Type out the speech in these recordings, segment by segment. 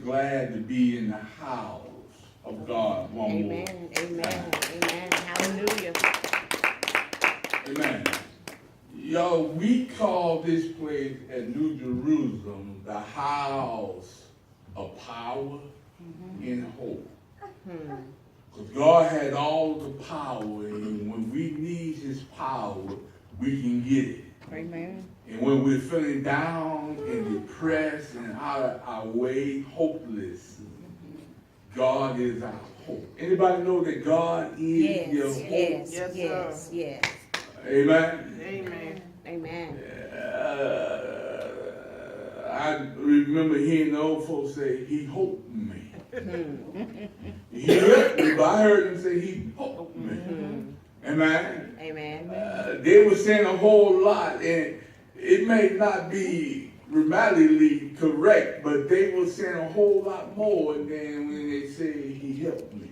Glad to be in the house of God one more. Amen. Amen. Amen. Hallelujah. Amen. Y'all, we call this place at New Jerusalem the house of power and hope. Because God had all the power, and when we need his power, we can get it. Amen. And when we're feeling down and depressed and out of our way, hopeless, God is our hope. Anybody know that God is your hope? Yes. Amen? Amen. Amen. I remember hearing the old folks say, he hoped me. He helped me, but I heard him say, he hoped me. Amen? Amen. They were saying a whole lot, and it may not be grammatically correct, but they were saying a whole lot more than when they say he helped me.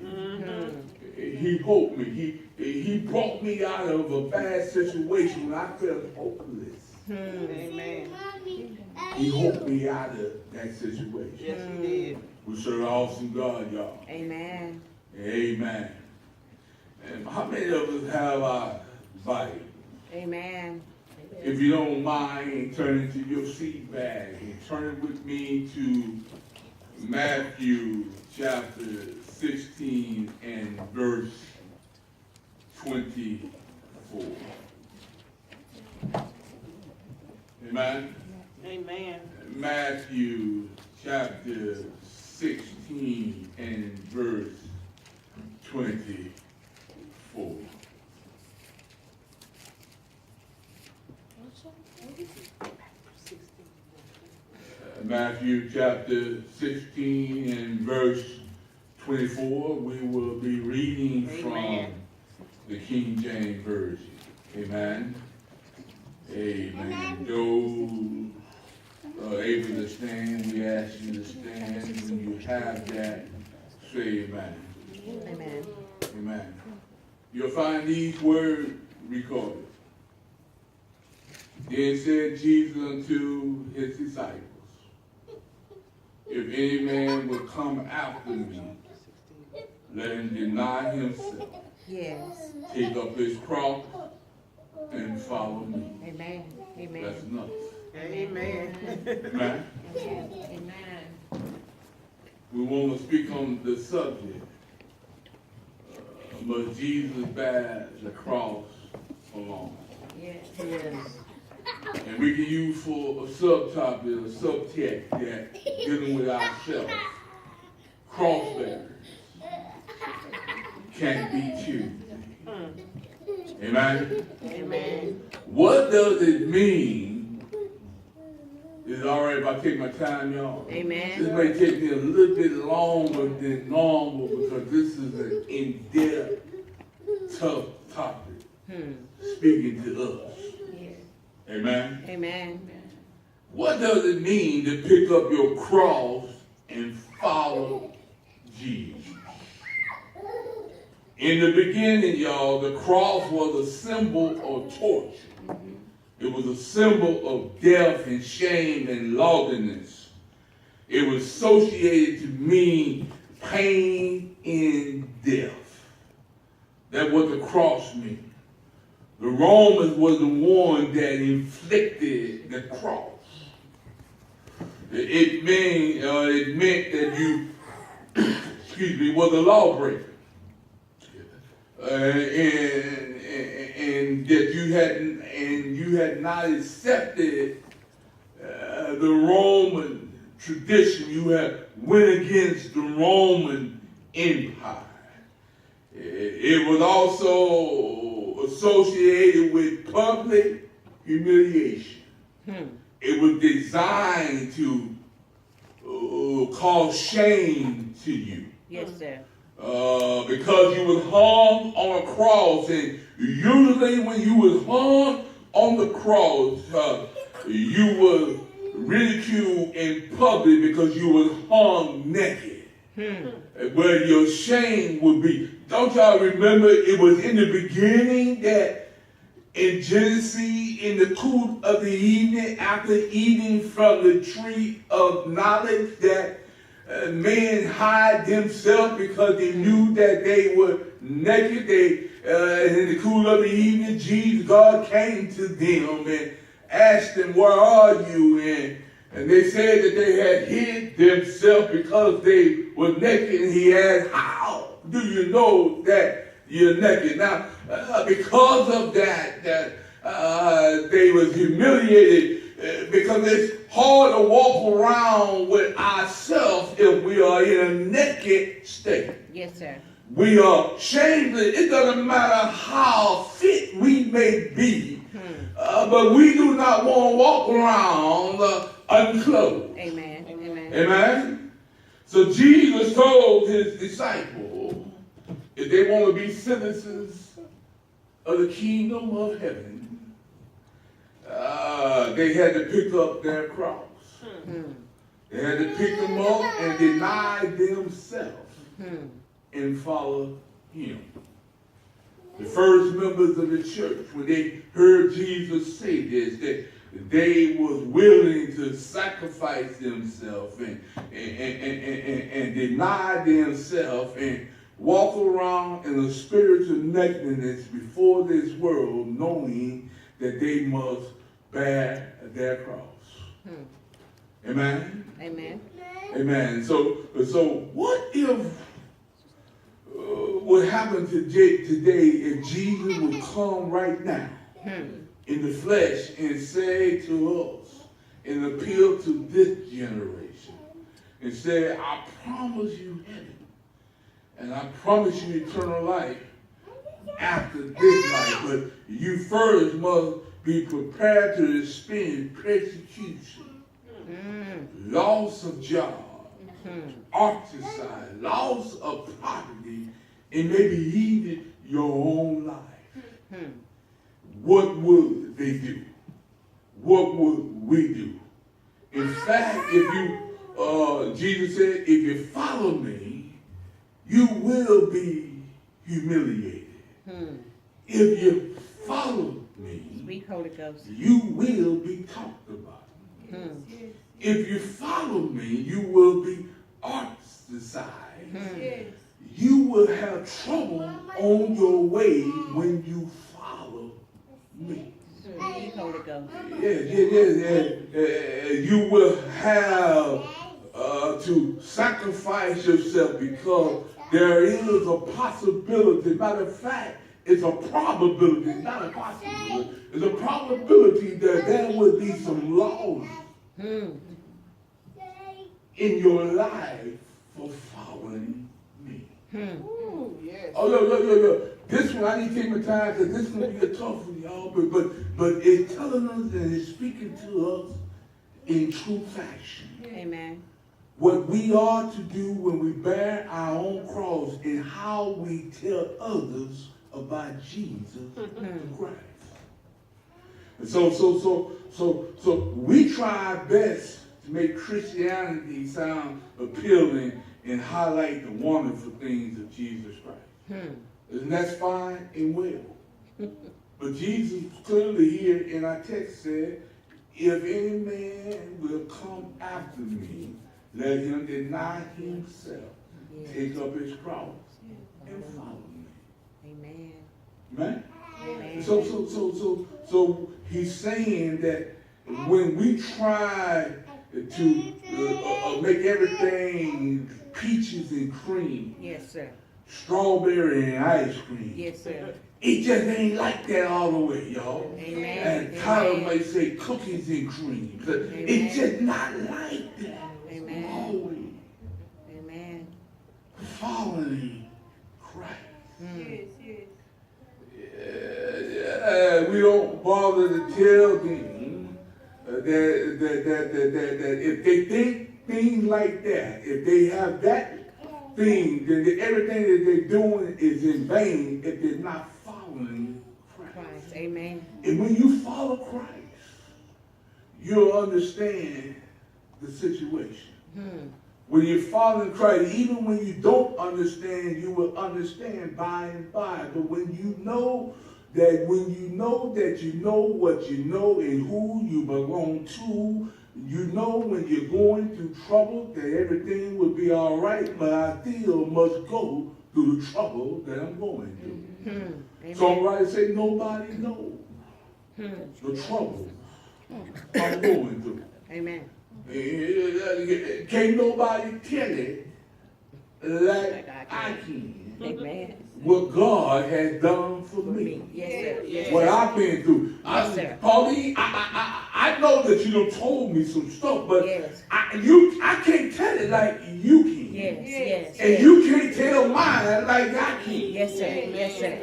He hoped me. He brought me out of a bad situation when I felt hopeless. Amen. He hoped me out of that situation. Yes, he did. We serve an awesome God, y'all. Amen. Amen. And how many of us have our Bible? Amen. If you don't mind, turn into your seat bag and turn it with me to Matthew chapter 16 and verse 24. Amen? Amen. Matthew chapter 16 and verse 24. Matthew chapter 16 and verse 24. We will be reading Amen. from the King James Version. Amen. Amen. Those able to stand, we ask you to stand. When you have that, say amen. Amen. Amen. You'll find these words recorded. Then said Jesus unto his disciples, if any man will come after me, let him deny himself, Yes. take up his cross, and follow me. Amen. Amen. That's enough. Amen. Amen. Amen. We want to speak on the subject. Must Jesus bear the cross alone? Yes. And we can use for a subtopic, a subtext that dealing with ourselves. Cross bearers can't be choosy. Amen? Amen. What does it mean? Is it all right if I take my time, y'all? Amen. This may take me a little bit longer than normal because this is an in-depth, tough topic speaking to us. Amen? Amen. What does it mean to pick up your cross and follow Jesus? In the beginning, y'all, the cross was a symbol of torture. It was a symbol of death and shame and lawlessness. It was associated to mean pain and death. That's what the cross means. The Romans was the one that inflicted the cross. It meant that you, was a lawbreaker. And that you had not accepted the Roman tradition. You had went against the Roman Empire. It was also associated with public humiliation. It was designed to cause shame to you. Yes, sir. Because you was hung on a cross, and usually when you was hung on the cross, you were ridiculed in public because you was hung naked. Where your shame would be. Don't y'all remember it was in the beginning that in Genesis, in the cool of the evening, after eating from the tree of knowledge, that men hide themselves because they knew that they were naked. In the cool of the evening, Jesus, God came to them and asked them, "Where are you?" And they said that they had hid themselves because they were naked. And he asked, "How do you know that you're naked?" Now, because of that, they was humiliated because it's hard to walk around with ourselves if we are in a naked state. Yes, sir. We are shameless. It doesn't matter how fit we may be, but we do not want to walk around unclothed. Amen. Amen. Amen? So Jesus told his disciples, if they want to be citizens of the kingdom of heaven, they had to pick up their cross. They had to pick them up and deny themselves and follow him. The first members of the church, when they heard Jesus say this, that they was willing to sacrifice themselves and deny themselves and walk around in a spiritual nakedness before this world, knowing that they must bear their cross. Amen? Amen. Amen. So what if what happened today if Jesus would come right now in the flesh and say to us and appeal to this generation and say, "I promise you heaven and I promise you eternal life after this life, but you first must be prepared to experience persecution, loss of job, ostracized, loss of property, and maybe even your own life." What would they do? What would we do? In fact, if you, Jesus said, if you follow me, you will be humiliated. If you follow me, Speak, Holy Ghost. you will be talked about. If you follow me, you will be ostracized. You will have trouble on your way when you follow me. Speak, Holy Ghost. You will have to sacrifice yourself because there is a possibility. Matter of fact, it's a probability, not a possibility. It's a probability that there will be some loss in your life for following me. Yes. Oh, look. This one, I need to take my time because this is going to be a tough one, y'all. But it's telling us and it's speaking to us in true fashion. Amen. What we are to do when we bear our own cross and how we tell others about Jesus Christ. And so we try our best to make Christianity sound appealing and highlight the wonderful things of Jesus Christ. And that's fine and well. But Jesus clearly here in our text said, if any man will come after me, let him deny himself, take up his cross, and follow me. Amen. Amen? Amen. So he's saying that when we try to make everything peaches and cream, Yes, sir. strawberry and ice cream, Yes, sir. it just ain't like that all the way, y'all. Amen. And Tyler Amen. might say cookies and cream. But Amen. it's just not like that. Amen. Always Amen. following Christ. Yes. We don't bother to tell them that if they think things like that, if they have that thing, then everything that they're doing is in vain if they're not following Christ. Christ. Amen. And when you follow Christ, you'll understand the situation. When you're following Christ, even when you don't understand, you will understand by and by. But when you know that you know what you know and who you belong to, you know when you're going through trouble that everything will be all right, but I still must go through the trouble that I'm going through. Amen. Songwriter said, nobody knows the trouble I'm going through. Amen. Can't nobody tell it like I can. Amen. What God has done for me. Yes, sir. Yes, What sir. I've been through. Yes, sir. Pauline, I know that you done told me some stuff, but Yes. I can't tell it like you can. Yes, yes. And you can't tell mine like I can. Yes, sir. Yes, sir.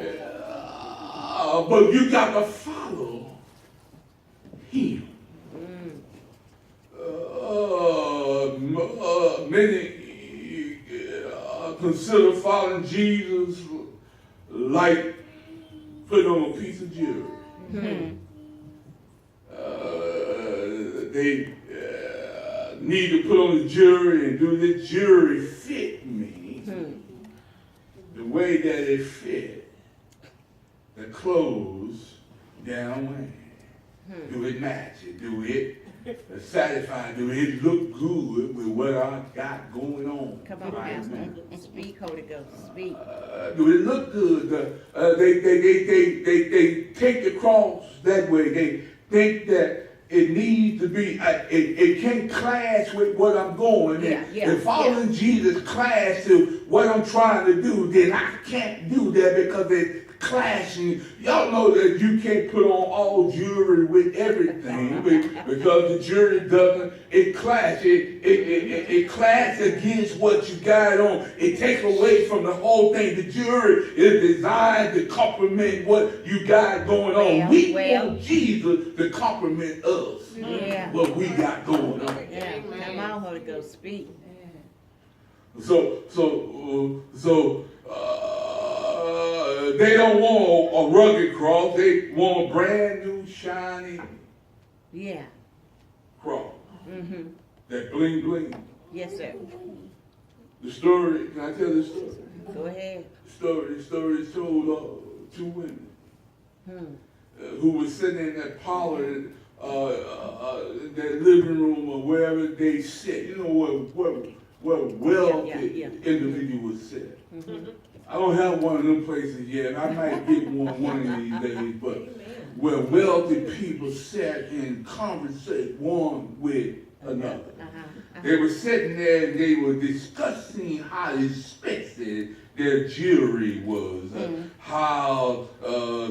But you got to follow him. Many consider following Jesus like putting on a piece of jewelry. They need to put on the jewelry and do the jewelry fit me the way that it fit the clothes that I'm wearing. Do it match it? Do it satisfy? Do it look good with what I got going on? Come on, Pastor. Speak, Holy Ghost. Speak. Do it look good? They take the cross that way. They think that it needs to be, it can't clash with what I'm going. If following Jesus clash to what I'm trying to do, then I can't do that because it's clashing. Y'all know that you can't put on all jewelry with everything because the jewelry doesn't, it clash. It clash against what you got on. It takes away from the whole thing. The jewelry is designed to complement what you got going on. We want Jesus to complement us. What we got going on. Yeah. Come on, Holy Ghost. Speak. So they don't want a rugged cross. They want a brand new, shiny cross. That bling bling. Yes, sir. The story, can I tell the story? Go ahead. The story is told two women who were sitting in that parlor, that living room or wherever they sit. You know where wealthy individuals sit. I don't have one of them places yet. I might get one of these days, but where wealthy people sat and conversate one with another. They were sitting there and they were discussing how expensive their jewelry was, how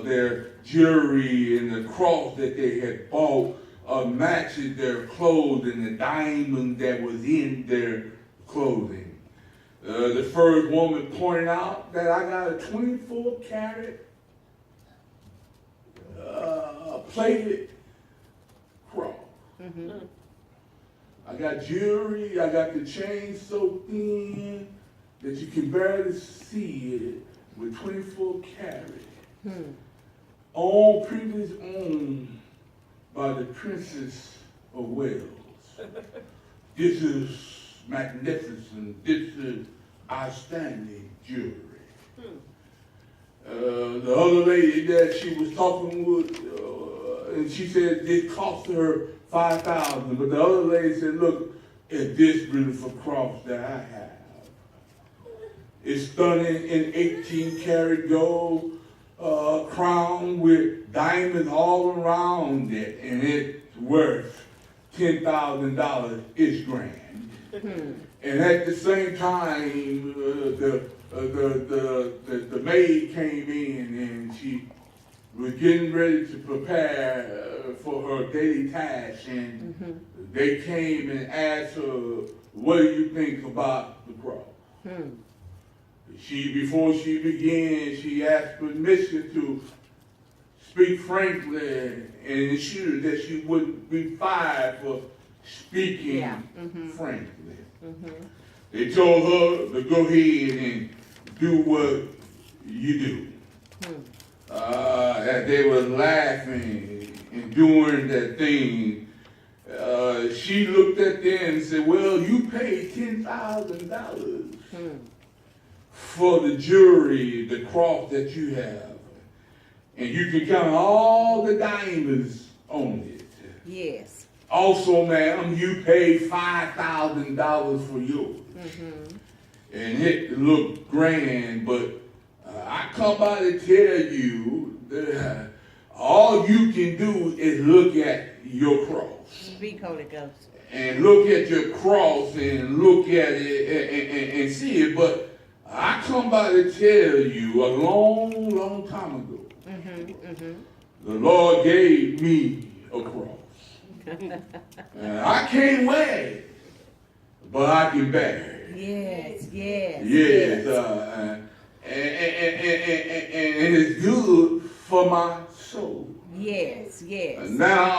their jewelry and the cross that they had bought matched their clothes and the diamond that was in their clothing. The first woman pointed out that I got a 24-karat plated cross. I got jewelry, I got the chain so thin that you can barely see it with 24 karat. All previously owned by the Princess of Wales. This is magnificent. This is outstanding jewelry. The other lady that she was talking with, and she said it cost her $5,000. But the other lady said, look at this beautiful cross that I have. It's done in 18-karat gold, crown with diamonds all around it, and it's worth $10,000. It's grand. And at the same time, the maid came in and she was getting ready to prepare for her daily task, and they came and asked her, what do you think about the cross? Before she began, she asked permission to speak frankly and ensured that she wouldn't be fired for speaking frankly. They told her to go ahead and do what you do. That they were laughing and doing that thing. She looked at them and said, well, you paid $10,000 for the jewelry, the cross that you have. And you can count all the diamonds on it. Yes. Also, ma'am, you paid $5,000 for yours. And it looked grand, but I come by to tell you that all you can do is look at your cross. Speak, Holy Ghost. And look at your cross and look at it and see it. But I come by to tell you a long, long time ago, the Lord gave me a cross. And I can't wear it, but I can bear it. Yes, yes. Yes, and it's good for my soul. Yes, yes. Now,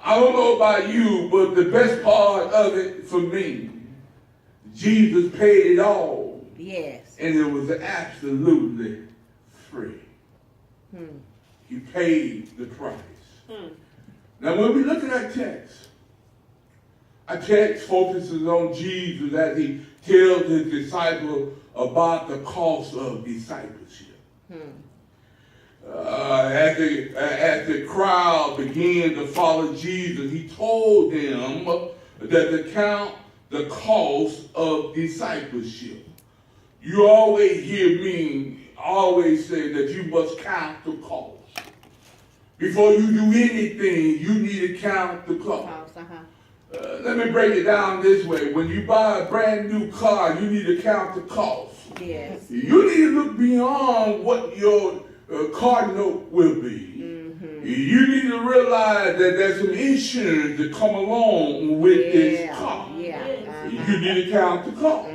I don't know about you, but the best part of it for me, Jesus paid it all. Yes. And it was absolutely free. He paid the price. Now, when we look at our text focuses on Jesus as he tells his disciples about the cost of discipleship. As the crowd began to follow Jesus, he told them that to count the cost of discipleship. You always hear me always say that you must count the cost. Before you do anything, you need to count the cost. Let me break it down this way. When you buy a brand new car, you need to count the cost. Yes. You need to look beyond what your car note will be. You need to realize that there's some insurance that come along with this car. You need to count the cost.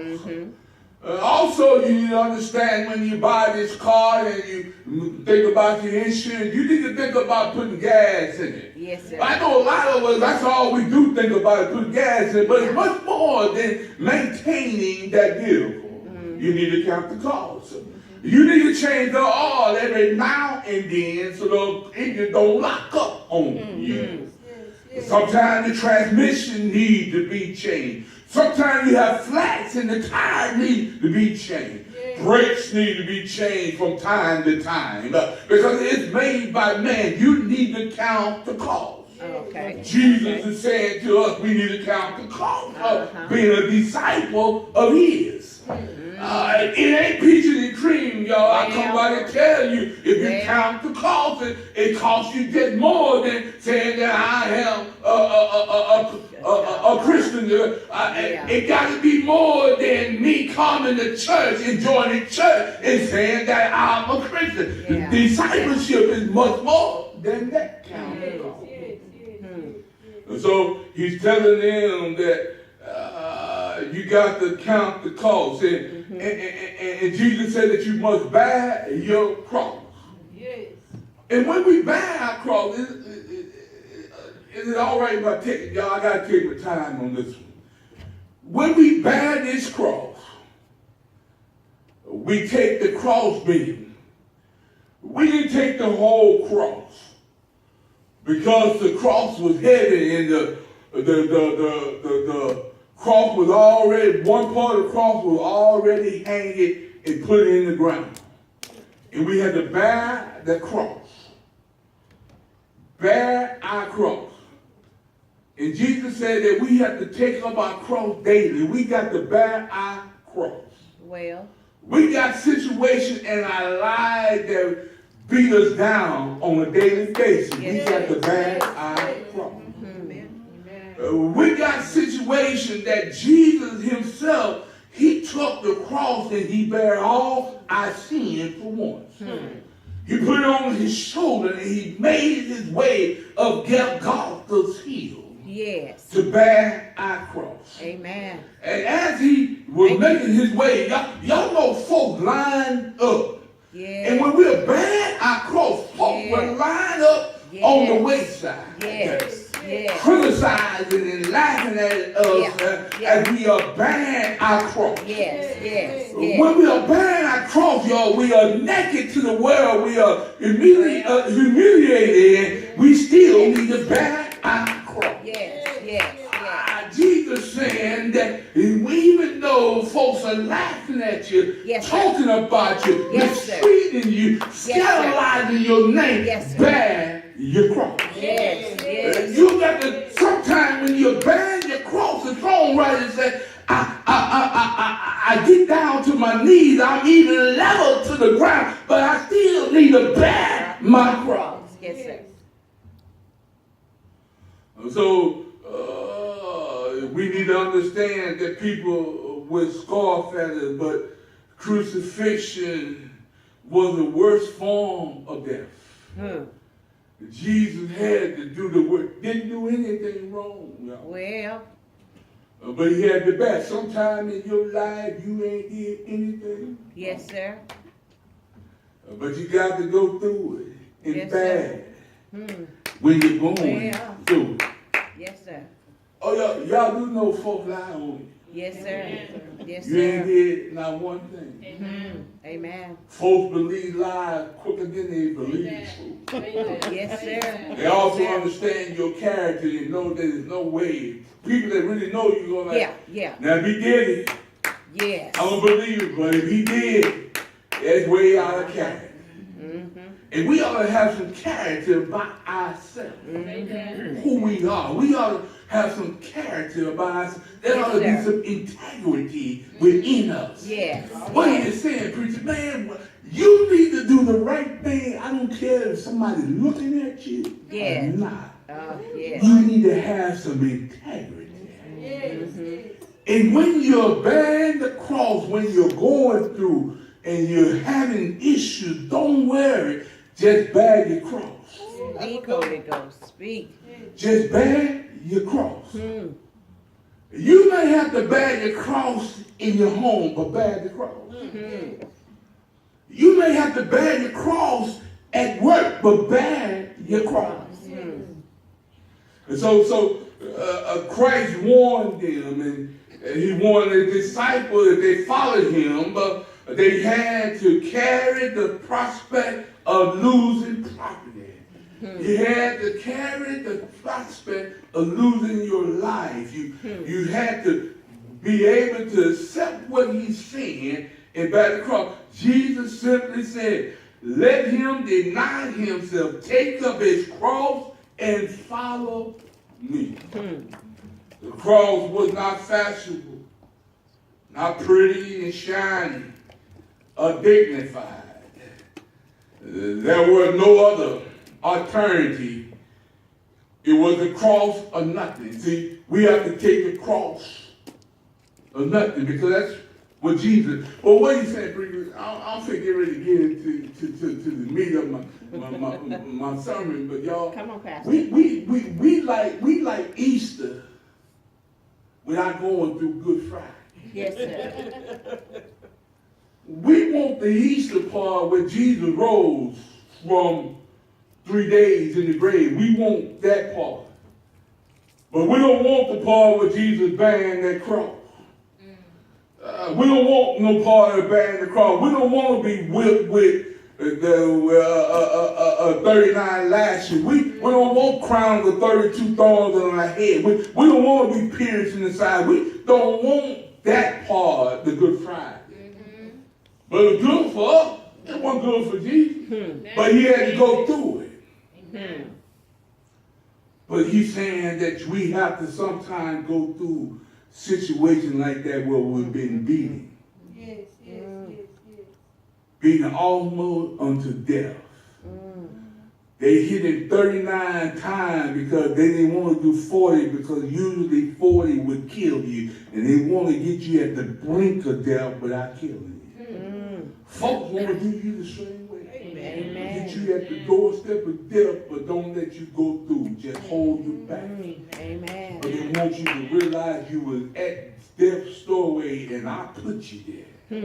Also, you need to understand when you buy this car and you think about your insurance, you need to think about putting gas in it. Yes, sir. I know a lot of us, that's all we do think about is putting gas in it, but it's much more than maintaining that vehicle. You need to count the cost. You need to change the oil every now and then so the engine don't lock up on you. Sometimes the transmission needs to be changed. Sometimes you have flats and the tire needs to be changed. Brakes need to be changed from time to time because it's made by man. You need to count the cost. Okay. Jesus is saying to us we need to count the cost of being a disciple of his. It ain't peaches and cream, y'all. I come by to tell you, if you count the cost, it costs you just more than saying that I am a Christian. It got to be more than me coming to church and joining church and saying that I'm a Christian. Discipleship is much more than that. And so he's telling them that you got to count the cost. And Jesus said that you must bear your cross. Yes. And when we bear our cross, is it all right if I take, y'all, I got to take my time on this one. When we bear this cross, we take the cross beam. We didn't take the whole cross because the cross was heavy and the cross was already, one part of the cross was already hanging and put in the ground. And we had to bear the cross. Bear our cross. And Jesus said that we have to take up our cross daily. We got to bear our cross. Well. We got situations in our lives that beat us down on a daily basis. We got to bear our cross. We got situations that Jesus himself, he took the cross and he bare all our sin for once. He put it on his shoulder and he made his way up Golgotha's hill. Yes. To bear our cross. Amen. And as he was making his way, y'all know folks lined up. Yeah. And when we're bearing our cross, folks were lined up on the wayside. Yes. Criticizing and laughing at us as we are bearing our cross. Yes. When we are bearing our cross, y'all, we are naked to the world. We are humiliated, and we still need to bear our cross. Jesus saying that even though folks are laughing at you, talking about you, mistreating you, scandalizing your name, bear your cross. Yes. Yes. You got to, sometimes when you bear your cross, the songwriter said, I get down to my knees, I'm even level to the ground, but I still need to bear my cross. Yes, sir. So we need to understand that people would scoff at it, but crucifixion was the worst form of death. Jesus had to do the work. Didn't do anything wrong. Y'all. Well. But he had the best. Sometime in your life you ain't did anything. Yes, sir. But you got to go through it. It's Yes, bad. Sir. When you're going through it. Yes, sir. Oh, y'all do know folk lie on you. Yes, sir. Yes, You ain't sir. did not one thing. Amen. Folks believe lies quicker than they believe truth. Yes, sir. They also understand your character and know there's no way. People that really know you gonna like, Yeah. now if he did it, Yes. I don't believe it, but if he did, that's way out of character. And we ought to have some character about ourselves. Who we are. We ought to have some character about ourselves. There ought to be some integrity within us. Yes. What are you saying, preacher? Man, you need to do the right thing. I don't care if somebody's looking at you or not. Yes. You need to have some integrity. And when you're bearing the cross, when you're going through and you're having issues, don't worry. Just bear your cross. Speak, Holy Ghost. Speak. Just bear your cross. You may have to bear your cross in your home, but bear the cross. You may have to bear your cross at work, but bear your cross. And so Christ warned them, and he warned the disciples that they followed him, but they had to carry the prospect of losing property. You had to carry the prospect of losing your life. You had to be able to accept what he's saying and bear the cross. Jesus simply said, let him deny himself, take up his cross, and follow me. The cross was not fashionable, not pretty and shiny, or dignified. There were no other alternative. It was a cross or nothing. See, we have to take the cross or nothing because that's what Jesus. Well, what he said, I'm getting ready to get into the meat of my sermon, but y'all, come on, Pastor. We like Easter without going through Good Friday. Yes, sir. We want the Easter part where Jesus rose from 3 days in the grave. We want that part. But we don't want the part where Jesus bearing that cross. We don't want no part of bearing the cross. We don't want to be whipped with the 39 lashes. We don't want crowns of 32 thorns on our head. We don't want to be pierced in the side. We don't want that part, the Good Friday. But it was good for us. It wasn't good for Jesus. But he had to go through it. But he's saying that we have to sometimes go through situations like that where we've been beaten. Yes. Beaten almost unto death. They hit him 39 times because they didn't want to do 40 because usually 40 would kill you. And they want to get you at the brink of death without killing you. Folks want to do you the same way. Amen. Get you at the doorstep of death, but don't let you go through. Just hold you back. Amen. But they want you to realize you was at death's doorway and I put you there.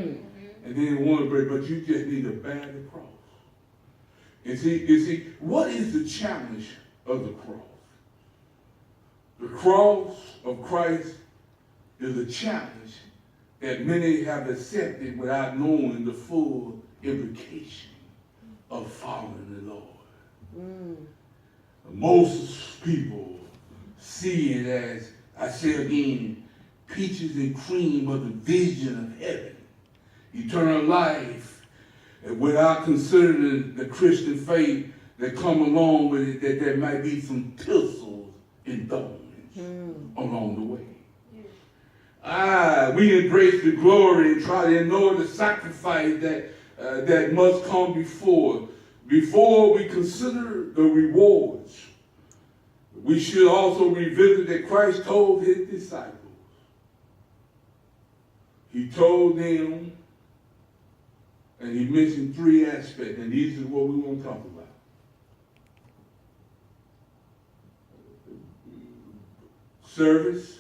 And then they want to break, but you just need to bear the cross. And see, what is the challenge of the cross? The cross of Christ is a challenge that many have accepted without knowing the full implication of following the Lord. Most people see it as, I say again, peaches and cream of the vision of heaven, eternal life, without considering the Christian faith that come along with it, that there might be some thistles and thorns along the way. We embrace the glory and try to ignore the sacrifice that must come before we consider the rewards. We should also revisit that Christ told his disciples. He told them, and he mentioned three aspects, and these are what we want to talk about. Service,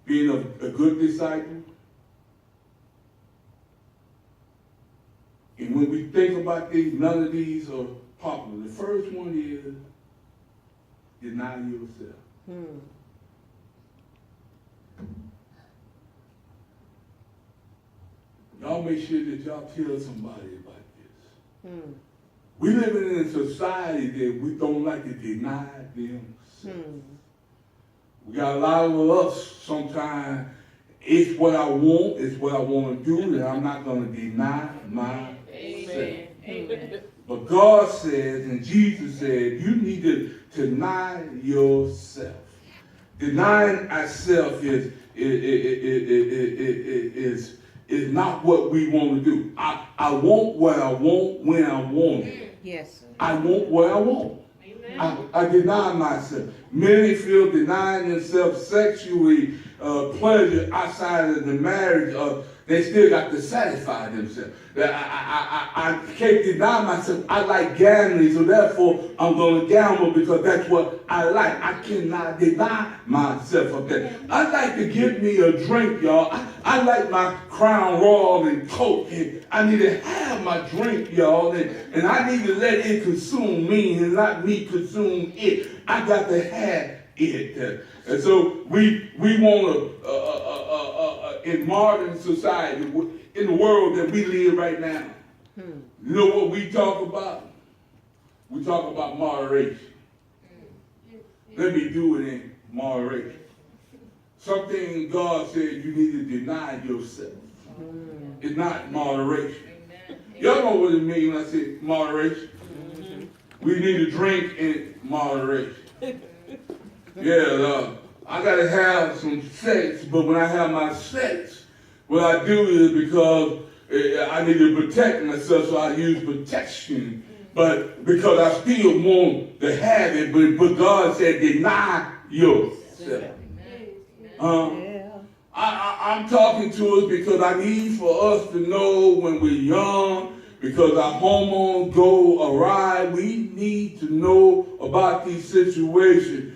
being a good disciple. And when we think about these, none of these are popular. The first one is deny yourself. Y'all make sure that y'all tell somebody about this. We live in a society that we don't like to deny themselves. We got a lot of us sometimes, it's what I want, it's what I want to do, and I'm not going to deny myself. Amen. But God says, and Jesus said, you need to deny yourself. Denying ourselves is not what we want to do. I want what I want when I want it. Yes, sir. I want what I want. I deny myself. Many feel denying themselves sexually pleasure outside of the marriage. They still got to satisfy themselves. I can't deny myself. I like gambling, so therefore I'm going to gamble because that's what I like. I cannot deny myself of that. I like to get me a drink, y'all. I like my Crown Royal and Coke. And I need to have my drink, y'all. And I need to let it consume me and not me consume it. I got to have it. And so we want to, in modern society, in the world that we live right now, you know what we talk about? We talk about moderation. Let me do it in moderation. Something God said you need to deny yourself. It's not moderation. Y'all know what it means when I say moderation? We need to drink in moderation. Yeah, I got to have some sex, but when I have my sex, what I do is because I need to protect myself, so I use protection. But because I still want to have it, but God said deny yourself. I'm talking to us because I need for us to know when we're young, because our hormones go awry, we need to know about these situations.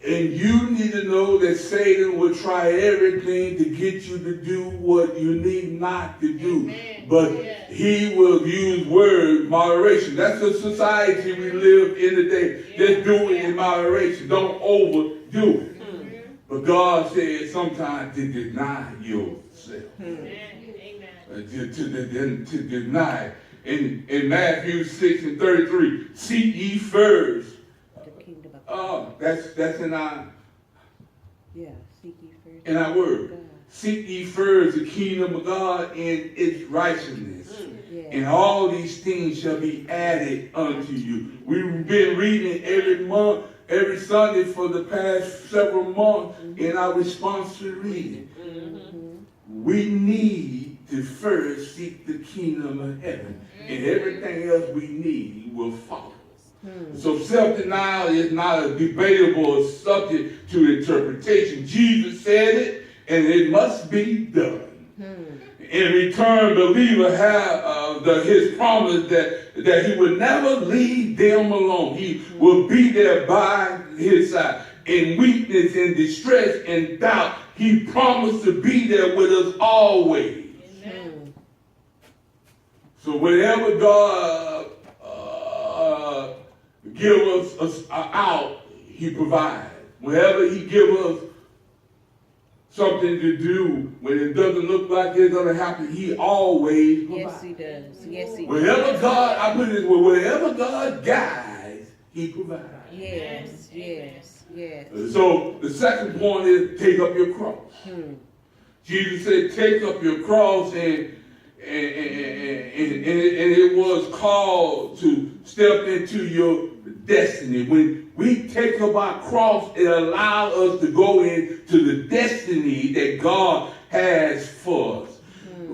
And you need to know that Satan will try everything to get you to do what you need not to do. But he will use word moderation. That's the society we live in today. Just do it in moderation. Don't overdo it. But God said sometimes to deny yourself. To deny. In Matthew 6:33, seek ye first. That's in our seek ye first. In our word. God. Seek ye first the kingdom of God and its righteousness. And all these things shall be added unto you. We've been reading every month, every Sunday for the past several months in our response to reading. We need to first seek the kingdom of heaven. And everything else we need will follow. So self-denial is not a debatable subject to interpretation. Jesus said it, and it must be done. In return, believer have his promise that he will never leave them alone. He will be there by his side. In weakness, in distress, in doubt, he promised to be there with us always. So whenever God give us out, he provides. Whenever he gives us something to do, when it doesn't look like it's going to happen, he always provides. Yes, he does. Yes, he Whenever does. God, I put it this way, whenever God guides, he provides. Yes, yes, yes. So the second point is take up your cross. Jesus said, take up your cross, and and it was called to step into your destiny. When we take up our cross, it allows us to go into the destiny that God has for us.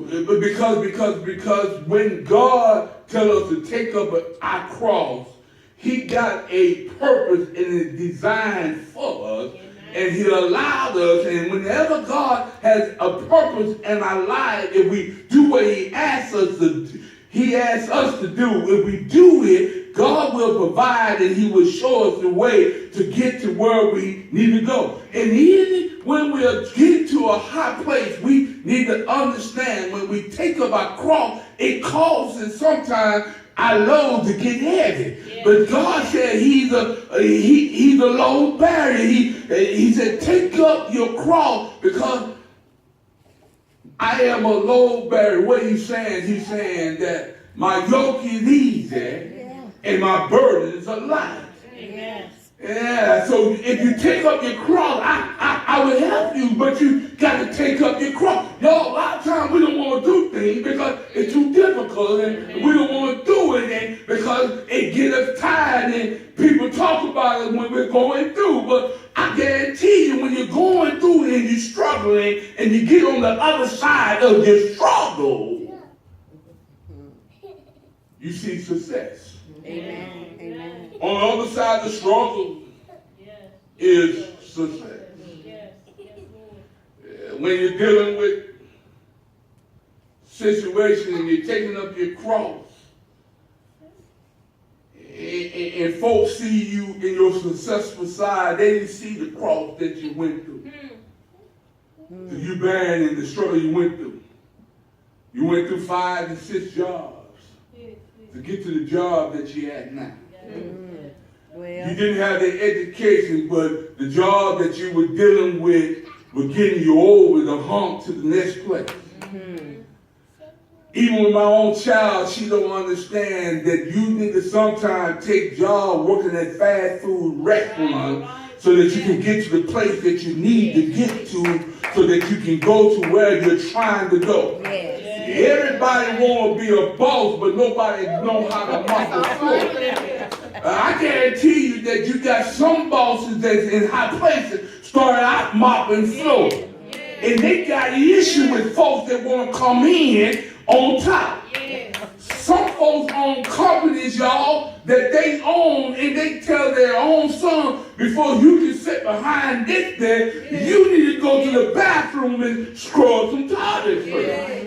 Because when God tells us to take up our cross, He got a purpose and a design for us. And He allowed us, and whenever God has a purpose in our life, if we do what He asks us to do, He asks us to do, if we do it, God will provide and He will show us the way to get to where we need to go. And even when we are getting to a high place, we need to understand when we take up our cross, it causes sometimes our load to get heavy. Yeah. But God said He's a load bearer. He said, take up your cross because I am a load bearer. What He's saying? He's saying that my yoke is easy and my burdens are light. Yes. Yeah, so if you take up your cross, I will help you, but you got to take up your cross. Y'all, a lot of times we don't want to do things because it's too difficult, and we don't want to do it and because it gets us tired, and people talk about it when we're going through. But I guarantee you, when you're going through it and you're struggling, and you get on the other side of your struggle, you see success. Amen. Amen. On the other side of the struggle is success. When you're dealing with situation and you're taking up your cross, and folks see you in your successful side, they didn't see the cross that you went through. So you bearing in the struggle you went through. You went through 5 and 6 jobs to get to the job that you had now. Well, you didn't have the education, but the job that you were dealing with was getting you over the hump to the next place. Even with my own child, she don't understand that you need to sometimes take job working at fast food restaurants so that you can get to the place that you need to get to so that you can go to where you're trying to go. Everybody want to be a boss, but nobody know how to mop the floor. I guarantee you that you got some bosses that's in high places started out mopping floor. And they got an issue with folks that want to come in on top. Some folks own companies, y'all, that they own, and they tell their own son, before you can sit behind this desk, you need to go to the bathroom and scrub some toilets first.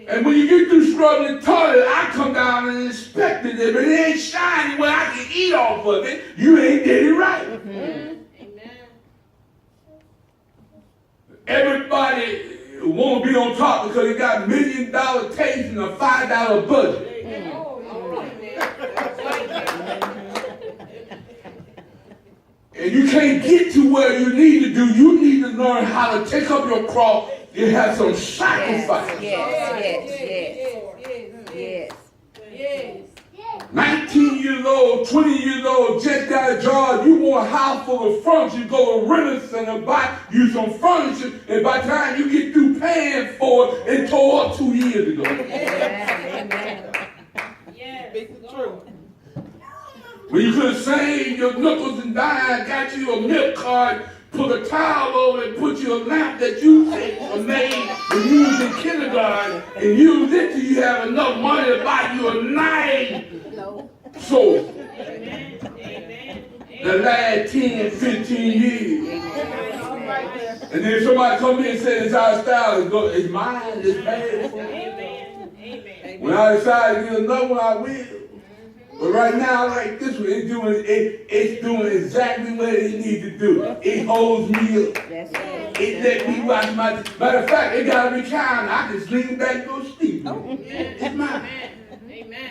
And when you get through scrubbing the toilet, I come down and inspect it. If it ain't shiny where I can eat off of it, you ain't did it right. Everybody want to be on top because they got $1 million taste and a $5 budget. And you can't get to where you need to do. You need to learn how to take up your cross. You have some sacrifice. Yes. 19 years old, 20 years old, just got a job. You want a house full of furniture. You go to Rent Center, buy you some furniture, and by the time you get through paying for it, it tore up 2 years ago. When you could have saved your nickels and dimes, got you a milk card, put a towel over it, put you a lamp that you made and used in kindergarten, and use it till you have enough money to buy you a nice sofa. The last 10, 15 years. And then somebody come in and say it's our style, it's mine, it's paid for. When I decide to get another one, I will. But right now, like this one, it's doing exactly what it needs to do. It holds me up. It let me watch my... Matter of fact, it got a recliner. I can sleep back and go sleep. It's mine. Amen.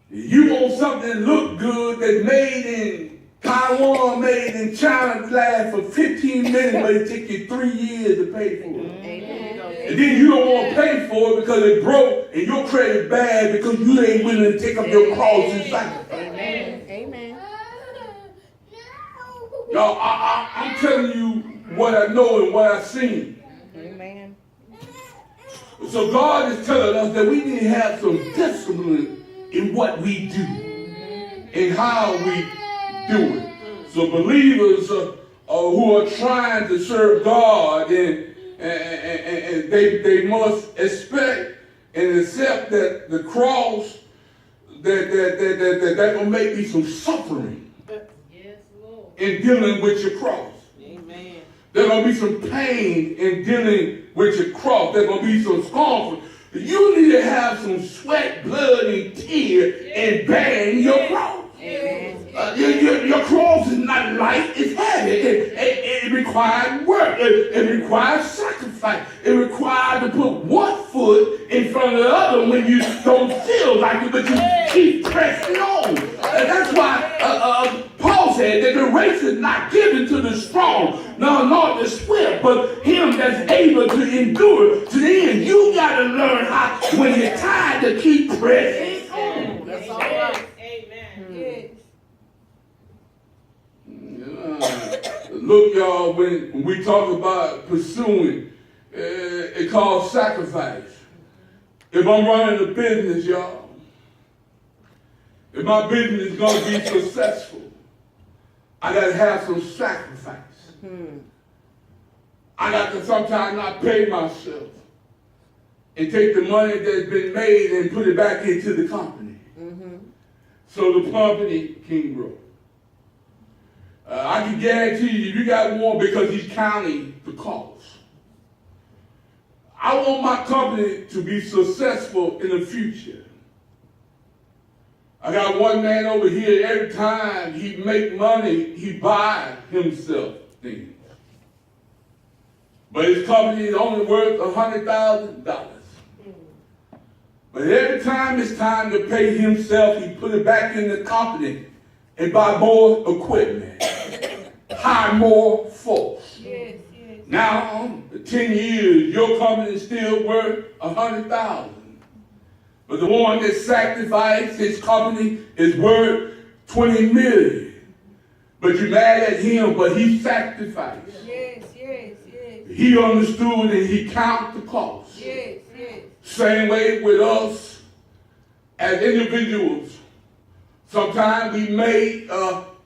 You want something that look good that's made in Taiwan, made in China, last for 15 minutes, but it take you 3 years to pay for it. And then you don't want to pay for it because it broke and your credit bad because you ain't willing to take up your cross and sacrifice. Amen. Y'all, I'm telling you what I know and what I've seen. Amen. So God is telling us that we need to have some discipline in what we do and how we do it. So believers who are trying to serve God, and they must expect and accept that the cross, that will make me some suffering in dealing with your cross. Amen. There's going to be some pain in dealing with your cross. There's going to be some scorn. You need to have some sweat, blood, and tears in bearing your cross. Your cross is not light, it's heavy. It requires work. It requires sacrifice. It requires to put one foot in front of the other when you don't feel like it, but you keep pressing on. And that's why Paul said that the race is not given to the strong, nor the swift, but him that's able to endure to the end. You got to learn how, when you're tired, to keep pressing on. That's all right. Look, y'all, when we talk about pursuing, it calls sacrifice. If I'm running a business, y'all, if my business is going to be successful, I got to have some sacrifice. I got to sometimes not pay myself and take the money that's been made and put it back into the company so the company can grow. I can guarantee you got more because he's counting the cost. I want my company to be successful in the future. I got one man over here, every time he make money, he buy himself things. But his company is only worth $100,000. But every time it's time to pay himself, he put it back in the company and buy more equipment, hire more folks. Now, 10 years, your company is still worth $100,000. But the one that sacrificed his company is worth $20 million. But you're mad at him, but he sacrificed. He understood and he counted the cost. Same way with us as individuals. Sometimes we may,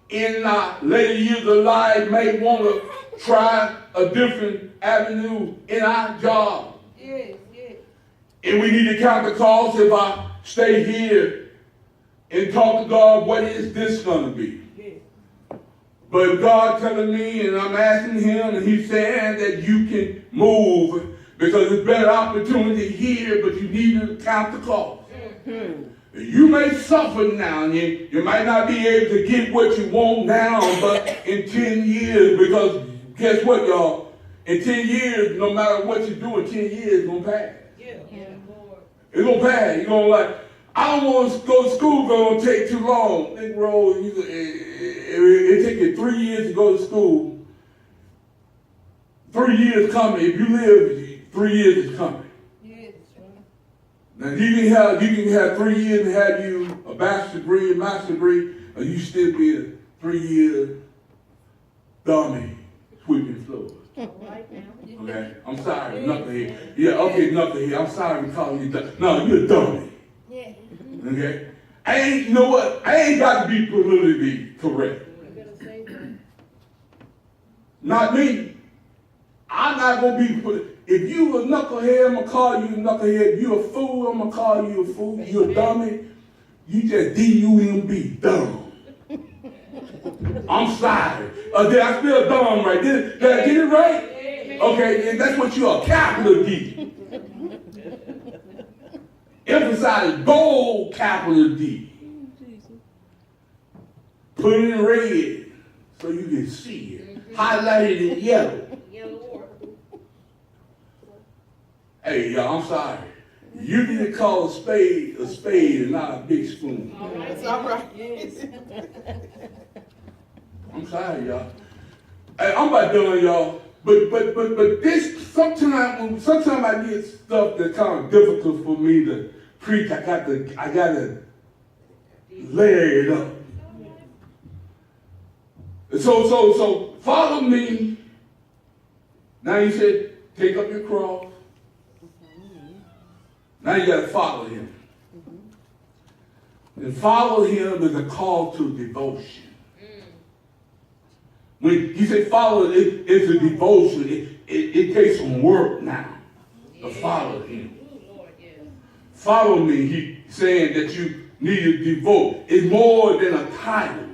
in our later years of life, may want to try a different avenue in our job. And we need to count the cost. If I stay here and talk to God, what is this going to be? But God telling me, and I'm asking him, and he's saying that you can move because there's better opportunity here, but you need to count the cost. You may suffer now, and you might not be able to get what you want now, but in 10 years, because guess what, y'all? In 10 years, no matter what you do, in 10 years, it's going to pass. It's going to pass. You're going to like, I don't want to go to school, going to take too long. Big road, it take you 3 years to go to school. 3 years coming. If you live, 3 years is coming. Now you can have 3 years and have you a bachelor's degree, a master's degree, or you still be a 3-year dummy sweeping floors. Okay, I'm sorry, knucklehead. Yeah, okay, knucklehead. I'm sorry for calling you dummy. No, you're a dummy. Okay, you know what? I ain't got to be politically correct. Not me. I'm not gonna be. If you a knucklehead, I'm going to call you a knucklehead. If you a fool, I'm going to call you a fool. You a dummy, you just D-U-M-B, dumb. I'm sorry. Did I spell dumb right? Did I get it right? Okay, and that's what you are, capital D. Emphasize bold capital D. Put it in red so you can see it. Highlight it in yellow. Hey, y'all, I'm sorry. You need to call a spade and not a big spoon. That's all right. I'm sorry, y'all. Hey, I'm about done, y'all. But this, sometimes I get stuff that's kind of difficult for me to preach. I gotta layer it up. So follow me. Now he said, take up your cross Now you got to follow him. And follow him is a call to devotion. When he said follow, it's a devotion. It takes some work now to follow him. Follow me, he's saying that you need to devote. It's more than a title.